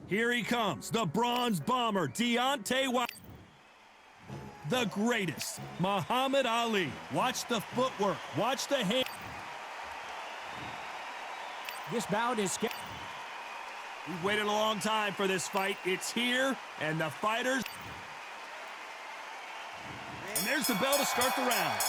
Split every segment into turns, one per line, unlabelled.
Here he comes, the bronze bomber, Deontay Wilder. The greatest, Muhammad Ali. Watch the footwork, watch the hand.
This bout is...
We've waited a long time for this fight. It's here, and the fighters... And there's the bell to start the round.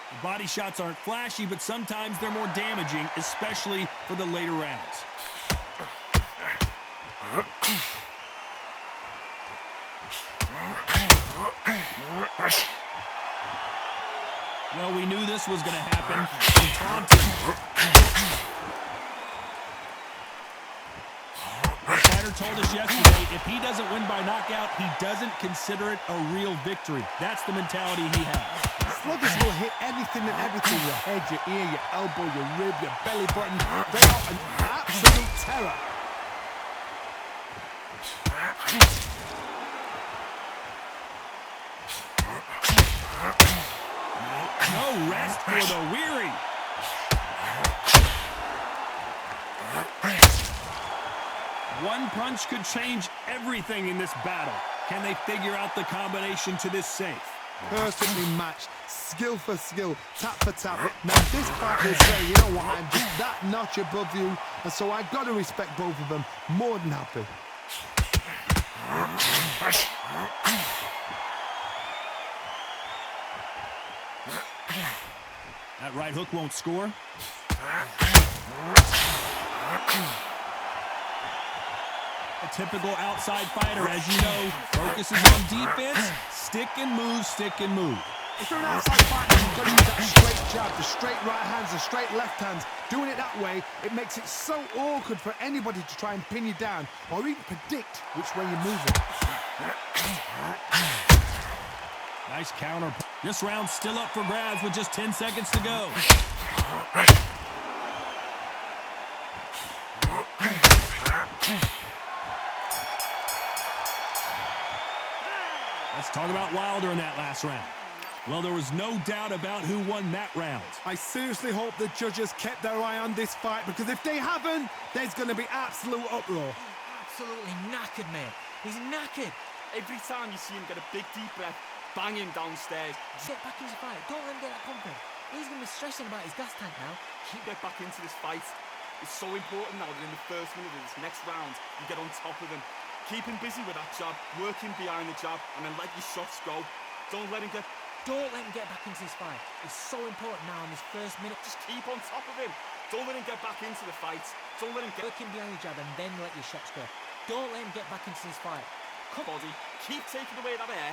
The body shots aren't flashy, but sometimes they're more damaging, especially for the later rounds. Well, we knew this was going to happen. And Thompson. The fighter told us yesterday, if he doesn't win by knockout, he doesn't consider it a real victory. That's the mentality he has.
Sluggers will hit anything and everything. Your head, your ear, your elbow, your rib, your belly button. They are an absolute terror.
No rest for the weary. One punch could change everything in this battle. Can they figure out the combination to this safe?
Perfectly matched, skill for skill, tap for tap. Now this fight will say, you know what, I'm just that notch above you, and so I've got to respect both of them. More than happy.
That right hook won't score. A typical outside fighter, as you know, focuses on defense, stick and move, stick and move.
If you're an outside fighter, you've got to use that straight jab, the straight right hands, the straight left hands. Doing it that way, it makes it so awkward for anybody to try and pin you down or even predict which way you're moving.
Nice counter. This round's still up for grabs with just 10 seconds to go. Let's talk about Wilder in that last round. Well, there was no doubt about who won that round.
I seriously hope the judges kept their eye on this fight, because if they haven't, there's going to be absolute uproar.
Absolutely knackered, mate. He's knackered.
Every time you see him get a big deep breath, bang him downstairs.
Get back into the fight. Don't let him get that confidence. He's going to be stressing about his gas tank now.
Get back into this fight. It's so important now that in the first minute of this next round, you get on top of him. Keep him busy with that jab, work him behind the jab, and then let your shots go. Don't let him get
back into this fight. It's so important now in this first minute.
Just keep on top of him. Don't let him get back into the fight. Don't let him get...
Work him behind the jab and then let your shots go. Don't let him get back into this fight.
Body, keep taking away that air.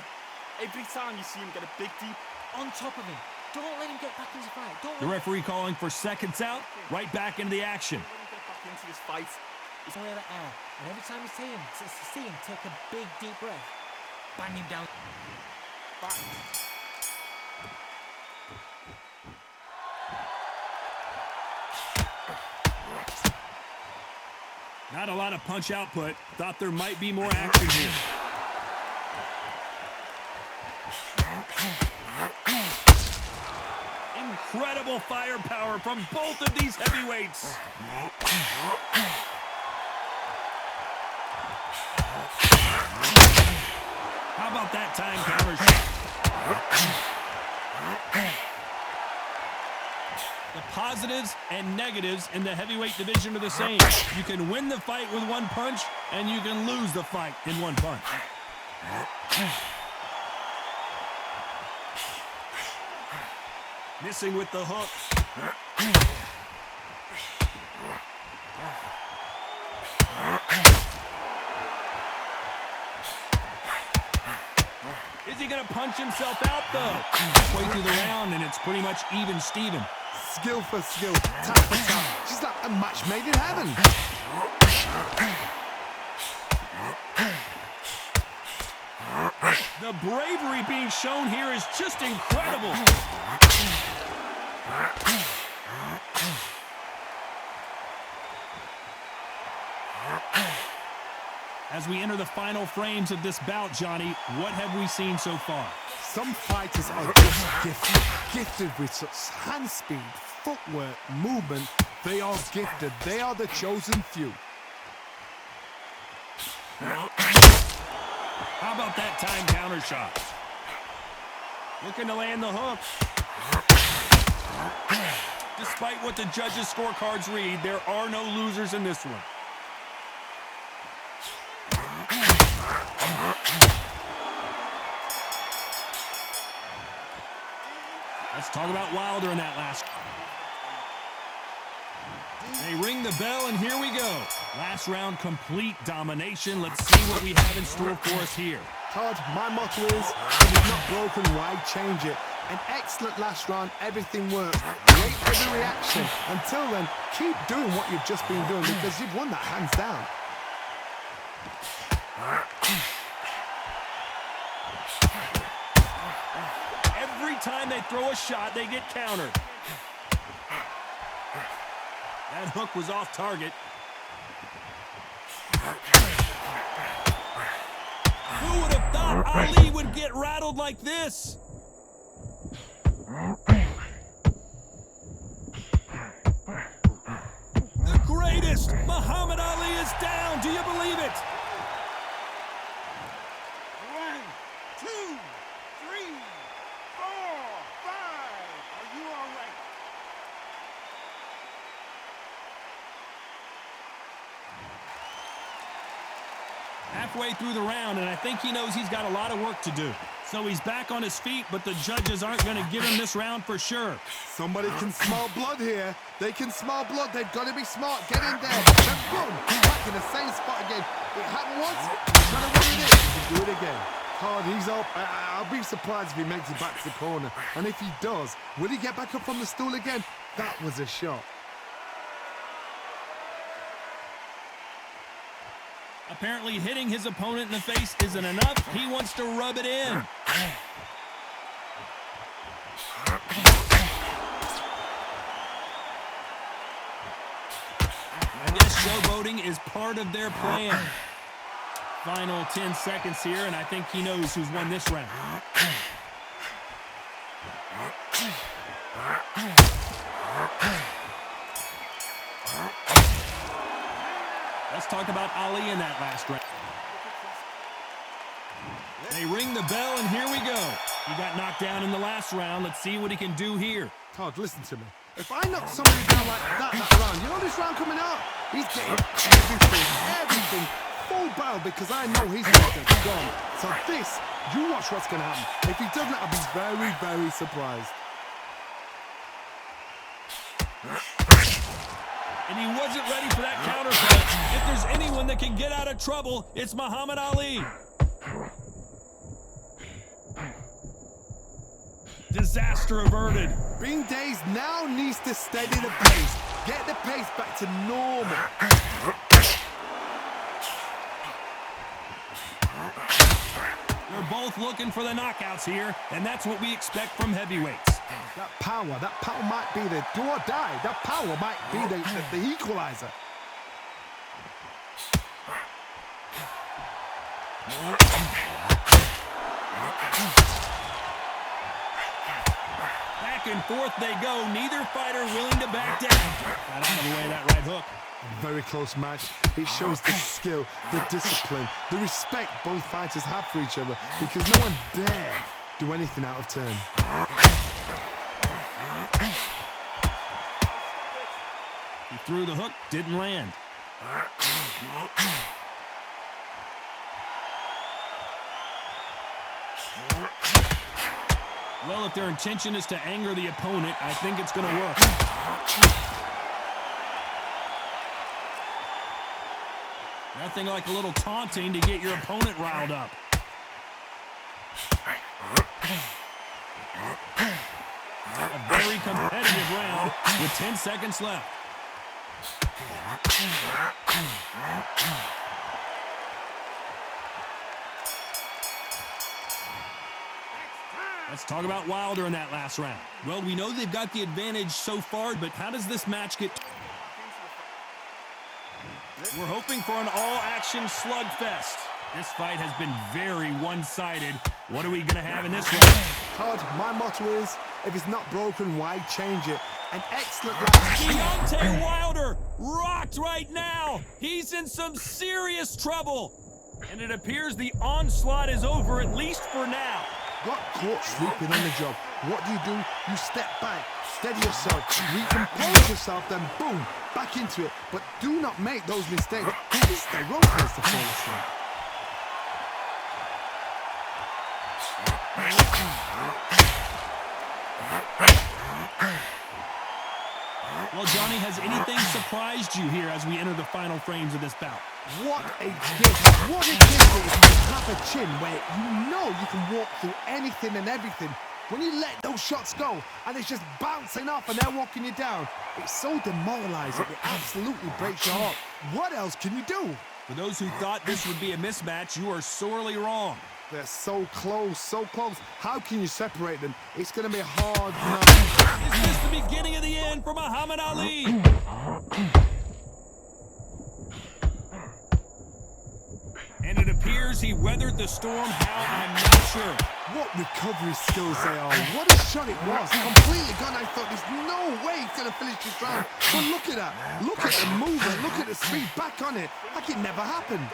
Every time you see him get a big deep...
On top of him. Don't let him get back into the fight.
The referee calling for seconds out, right back into the action.
Don't let him get back into this fight.
He's away that air. And every time you see him take a big deep breath, bang him down. Back.
Not a lot of punch output. Thought there might be more action here. Incredible firepower from both of these heavyweights. How about that time counter shot? The positives and negatives in the heavyweight division are the same. You can win the fight with one punch, and you can lose the fight in one punch. Missing with the hook. Is he going to punch himself out, though? Halfway through the round, and it's pretty much even Steven.
Skill for skill, tap for tap. She's like a match made in heaven.
The bravery being shown here is just incredible. As we enter the final frames of this bout, Johnny, what have we seen so far?
Some fighters are just gifted with such hand speed, footwork, movement. They are gifted. They are the chosen few.
How about that time counter shot? Looking to land the hook. Despite what the judges' scorecards read, there are no losers in this one. Let's talk about Wilder in that last. They ring the bell, and here we go. Last round, complete domination. Let's see what we have in store for us here.
Todd, my motto is, if it's not broken, why change it? An excellent last round, everything worked. Great every reaction. Until then, keep doing what you've just been doing because you've won that hands down.
Every time they throw a shot, they get countered. That hook was off target. Who would have thought Ali would get rattled like this? The greatest! Muhammad Ali is down. Do you believe it?
1, 2, 3, 4, 5. Are you all right?
Halfway through the round, and I think he knows he's got a lot of work to do. So he's back on his feet, but the judges aren't going to give him this round for sure.
Somebody can smell blood here. They can smell blood. They've got to be smart. Get in there. And boom, back in the same spot again. It happened once. He's trying to win it. He can do it again. Hard, he's up. I'll be surprised if he makes it back to the corner. And if he does, will he get back up from the stool again? That was a shot.
Apparently hitting his opponent in the face isn't enough. He wants to rub it in. I guess showboating is part of their plan. Final 10 seconds here, and I think he knows who's won this round. Let's talk about Ali in that last round. They ring the bell, and here we go. He got knocked down in the last round. Let's see what he can do here.
Todd, listen to me. If I knock somebody down like that round, you know this round coming up? He's getting everything, full barrel because I know he's not gone. So this, you watch what's going to happen. If he doesn't, I'll be very, very surprised.
And he wasn't ready for that counter punch. If there's anyone that can get out of trouble, it's Muhammad Ali. Disaster averted.
Bing Days now needs to steady the pace. Get the pace back to normal.
We're both looking for the knockouts here, and that's what we expect from heavyweights.
That power might be the do or die. That power might be the equalizer.
Back and forth they go. Neither fighter willing to back down. Got out of the way of that right hook.
Very close match. It shows the skill, the discipline, the respect both fighters have for each other because no one dare do anything out of turn.
He threw the hook, didn't land. Well, if their intention is to anger the opponent, I think it's going to work. Nothing like a little taunting to get your opponent riled up. A very competitive round with 10 seconds left. Let's talk about Wilder in that last round. Well, we know they've got the advantage so far, but how does this match get... We're hoping for an all-action slugfest. This fight has been very one-sided. What are we going to have in this one?
Todd, my motto is, if it's not broken, why change it? An excellent last.
Deontay Wilder rocked right now. He's in some serious trouble. And it appears the onslaught is over, at least for now.
Got caught sleeping on the job. What do? You step back, steady yourself, recompose yourself, then boom, back into it. But do not make those mistakes. This is the rope has to fall asleep.
Well, Johnny, has anything surprised you here as we enter the final frames of this bout?
What a gift. What a gift it is to have a chin where you know you can walk through anything and everything. When you let those shots go and it's just bouncing off and they're walking you down, it's so demoralizing. It absolutely breaks your heart. What else can you do?
For those who thought this would be a mismatch, you are sorely wrong.
They're so close, so close. How can you separate them? It's going to be hard now.
Is this the beginning of the end for Muhammad Ali? And it appears he weathered the storm. How, I'm not sure.
What recovery skills they are. What a shot it was. Completely gone. I thought there's no way he's going to finish this round. But look at that. Look at the movement. Look at the speed. Back on it. Like it never happened.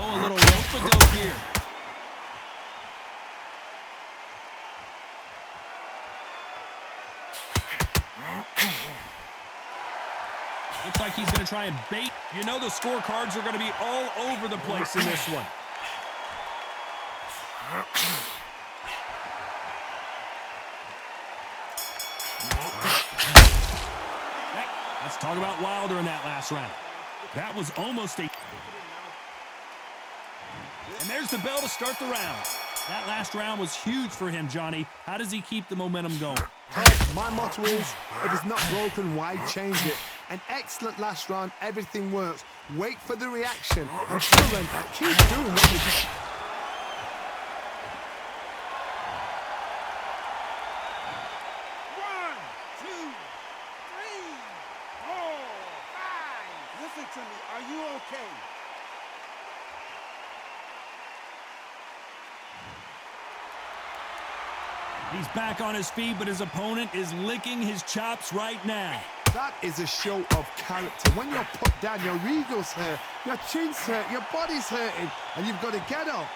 Oh, a little rope-a-dope here. Looks like he's going to try and bait. You know the scorecards are going to be all over the place in this one. Let's talk about Wilder in that last round. That was almost a... And there's the bell to start the round. That last round was huge for him, Johnny. How does he keep the momentum going?
My motto is, if it's not broken, why change it? An excellent last round, everything works. Wait for the reaction. Until then, keep doing what you do.
One, two, three, four, five. Listen to me. Are you okay?
He's back on his feet, but his opponent is licking his chops right now.
That is a show of character. When you're put down, your ego's hurt, your chin's hurt, your body's hurting, and you've got to get up,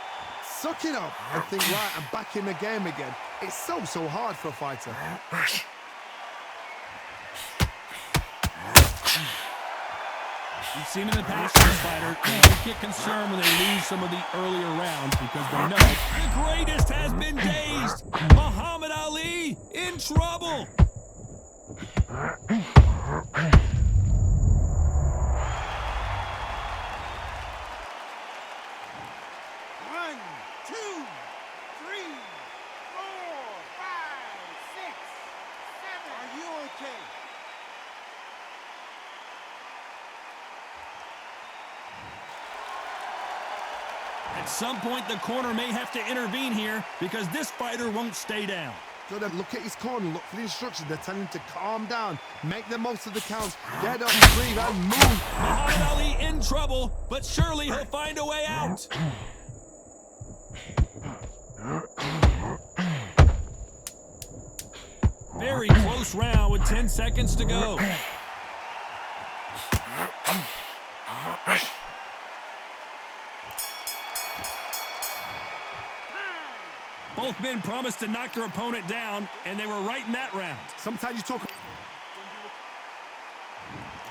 suck it up, and think, right, I'm back in the game again. It's so hard for a fighter.
We've seen in the past this fighter, they don't get concerned when they lose some of the earlier rounds because they know the greatest has been dazed. Muhammad Ali in trouble.
One, two, three, four, five, six, seven. Are you okay?
At some point, the corner may have to intervene here because this fighter won't stay down.
Gotta look at his corner, look for the instructions. They're telling him to calm down, make the most of the counts, get up, breathe, and move.
Muhammad Ali in trouble, but surely he'll find a way out. Very close round with 10 seconds to go. Both men promised to knock their opponent down, and they were right in that round.
Sometimes you talk...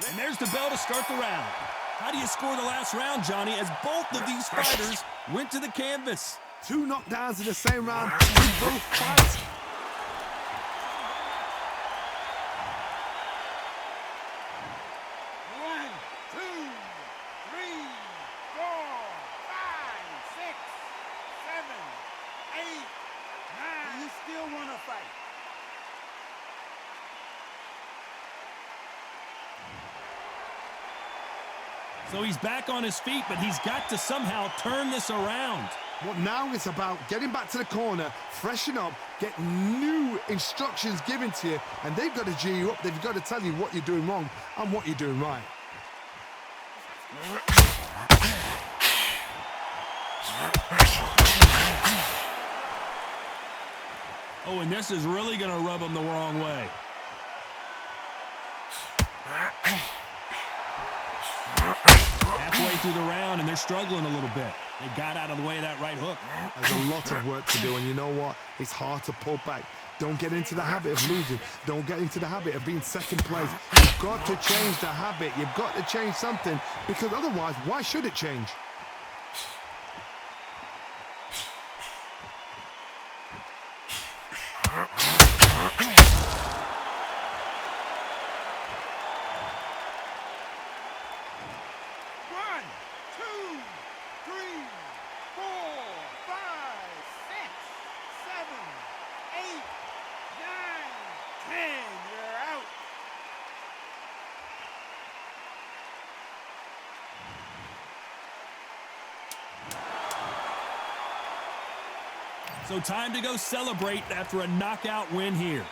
And there's the bell to start the round. How do you score the last round, Johnny, as both of these fighters went to the canvas?
2 knockdowns in the same round, in both fights.
One, two, three, four, five, six, seven, eight, nine. Do you still want to fight?
So he's back on his feet, but he's got to somehow turn this around.
What now is about getting back to the corner, freshen up, get new instructions given to you, and they've got to G you up. They've got to tell you what you're doing wrong and what you're doing right.
Oh, and this is really going to rub them the wrong way. Halfway through the round, and they're struggling a little bit. They got out of the way of that right hook.
There's a lot of work to do, and you know what? It's hard to pull back. Don't get into the habit of losing. Don't get into the habit of being second place. You've got to change the habit. You've got to change something, because otherwise, why should it change?
One, two, three, 4, 5, 6, 7, 8, 9, 10. You're out.
So time to go celebrate after a knockout win here.